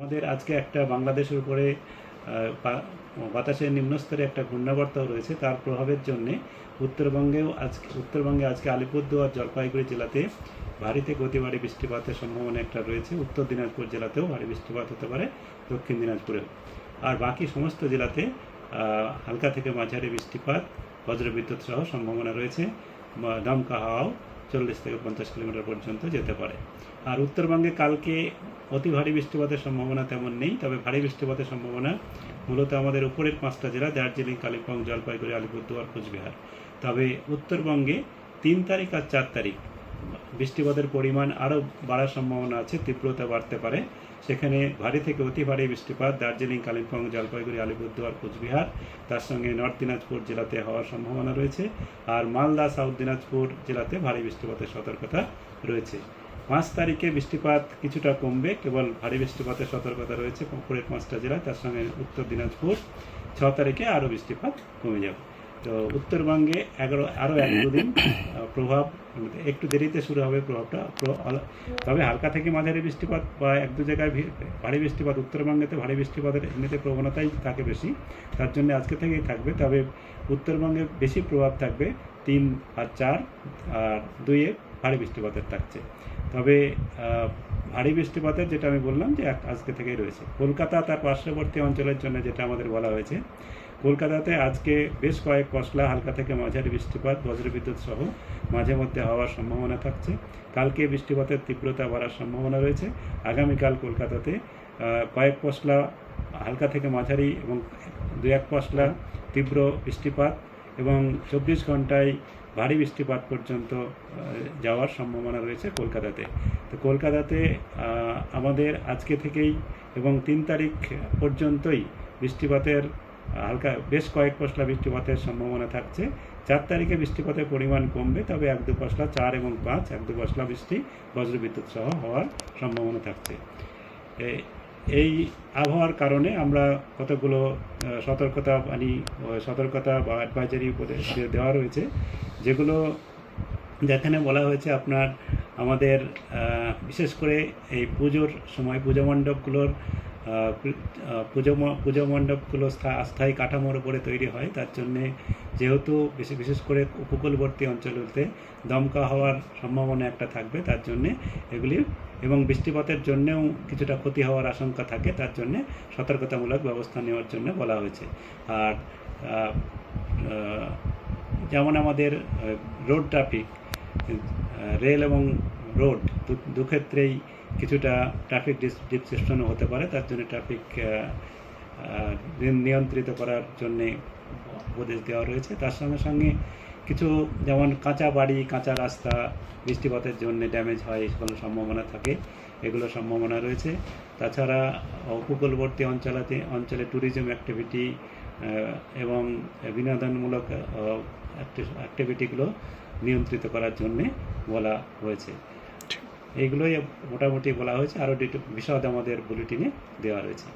আমাদের আজকে একটা বাংলাদেশের উপরে বাতাসের নিম্নস্তরে একটা ঘূর্ণাবর্ত রয়েছে, তার প্রভাবের জন্য উত্তরবঙ্গে আজকে আলিপুরদুয়ার জলপাইগুড়ি জেলাতে ভারী থেকে অতি ভারী বৃষ্টিপাতের সম্ভাবনা একটা রয়েছে। উত্তর দিনাজপুর জেলাতেও ভারী বৃষ্টিপাত হতে পারে, দক্ষিণ দিনাজপুরেও। আর বাকি সমস্ত জেলাতে হালকা থেকে মাঝারি বৃষ্টিপাত, বজ্রবিদ্যুৎ সহ সম্ভাবনা রয়েছে। দমকা হাওয়াও 40 থেকে 50 কিলোমিটার পর্যন্ত যেতে পারে। আর উত্তরবঙ্গে কালকে অতি ভারী বৃষ্টিপাতের সম্ভাবনা তেমন নেই, তবে ভারী বৃষ্টিপাতের সম্ভাবনা মূলত আমাদের উপরের 5টা জেলা দার্জিলিং, কালিম্পং, জলপাইগুড়ি, আলিপুরদুয়ার, কোচবিহার। তবে উত্তরবঙ্গে 3 তারিখ আর 4 তারিখ বৃষ্টিপাতের পরিমাণ আরও বাড়ার সম্ভাবনা আছে, তীব্রতা বাড়তে পারে। সেখানে ভারী থেকে অতি ভারী বৃষ্টিপাত দার্জিলিং, কালিম্পং, জলপাইগুড়ি, আলিপুরদুয়ার, কোচবিহার, তার সঙ্গে নর্থ দিনাজপুর জেলাতে হওয়ার সম্ভাবনা রয়েছে। আর মালদা, সাউথ দিনাজপুর জেলাতে ভারী বৃষ্টিপাতের সতর্কতা রয়েছে। 5 তারিখে বৃষ্টিপাত কিছুটা কমবে, কেবল ভারী বৃষ্টিপাতের সতর্কতা রয়েছে উপরের 5টা জেলায়, তার সঙ্গে উত্তর দিনাজপুর। 6 তারিখে আরও বৃষ্টিপাত কমে যাবে। তো উত্তরবঙ্গে আরও 1-2 দিন প্রভাব একটু দেরিতে শুরু হবে প্রভাবটা, তবে হালকা থেকে মাঝারি বৃষ্টিপাত বা 1-2 জায়গায় ভারী বৃষ্টিপাত। উত্তরবঙ্গেতে ভারী বৃষ্টিপাতের এমনিতে প্রবণতাই থাকে বেশি, তার জন্য আজকে থেকেই থাকবে। তবে উত্তরবঙ্গে বেশি প্রভাব থাকবে 3 আর 4 আর 2-এ ভারী বৃষ্টিপাতের থাকছে। তবে ভারী বৃষ্টিপাতের যেটা আমি বললাম যে আজকে থেকেই রয়েছে। কলকাতা তার পার্শ্ববর্তী অঞ্চলের জন্য যেটা আমাদের বলা হয়েছে, কলকাতাতে আজকে বেশ কয়েক পশলা হালকা থেকে মাঝারি বৃষ্টিপাত, বজ্রবিদ্যুৎ সহ মাঝে মধ্যে হওয়ার সম্ভাবনা থাকছে। কালকে বৃষ্টিপাতের তীব্রতা বাড়ার সম্ভাবনা রয়েছে। আগামীকাল কলকাতাতে কয়েক পশলা হালকা থেকে মাঝারি এবং 2-1 পশলা তীব্র বৃষ্টিপাত এবং 24 ঘন্টায় ভারী বৃষ্টিপাত পর্যন্ত যাওয়ার সম্ভাবনা রয়েছে কলকাতাতে। তো কলকাতাতে আমাদের আজকে থেকেই এবং 3 তারিখ পর্যন্তই বৃষ্টিপাতের বেশ কয়েক পশলা বৃষ্টিপাতের সম্ভাবনা থাকছে। 4 তারিখে বৃষ্টিপাতের পরিমাণ কমবে, তবে 1-2 পশলা 4 এবং 5 1-2 পশলা বৃষ্টি বজ্রবিদ্যুৎ সহ হওয়ার সম্ভাবনা থাকছে। এই আবহাওয়ার কারণে আমরা কতগুলো সতর্কতা বা অ্যাডভাইজারি উপদেশ দেওয়া রয়েছে, যেগুলো যেখানে বলা হয়েছে আপনার আমাদের বিশেষ করে এই পুজোর সময় পুজো মণ্ডপগুলো স্থায়ী কাঠামোর উপরে তৈরি হয়। তার জন্যে যেহেতু বিশেষ করে উপকূলবর্তী অঞ্চলগুলোতে দমকা হওয়ার সম্ভাবনা একটা থাকবে, তার জন্যে এগুলি এবং বৃষ্টিপাতের জন্যেও কিছুটা ক্ষতি হওয়ার আশঙ্কা থাকে, তার জন্যে সতর্কতামূলক ব্যবস্থা নেওয়ার জন্য বলা হয়েছে। আর যেমন আমাদের রোড ট্রাফিক, রেল এবং রোড দুক্ষেত্রেই কিছুটা ট্রাফিক ডিসট্রিকশনও হতে পারে, তার জন্য ট্রাফিক নিয়ন্ত্রিত করার জন্যে উপদেশ দেওয়া রয়েছে। তার সঙ্গে সঙ্গে কিছু যেমন কাঁচা বাড়ি, কাঁচা রাস্তা বৃষ্টিপাতের জন্য ড্যামেজ হয়, কোনো সম্ভাবনা থাকে, এগুলো সম্ভাবনা রয়েছে। তাছাড়া উপকূলবর্তী অঞ্চলে ট্যুরিজম অ্যাক্টিভিটি এবং বিনোদনমূলক অ্যাক্টিভিটিগুলো নিয়ন্ত্রিত করার জন্যে বলা হয়েছে। এইগুলোই মোটামুটি বলা হয়েছে, আরও বিশদ আমাদের বুলেটিনে দেওয়া রয়েছে।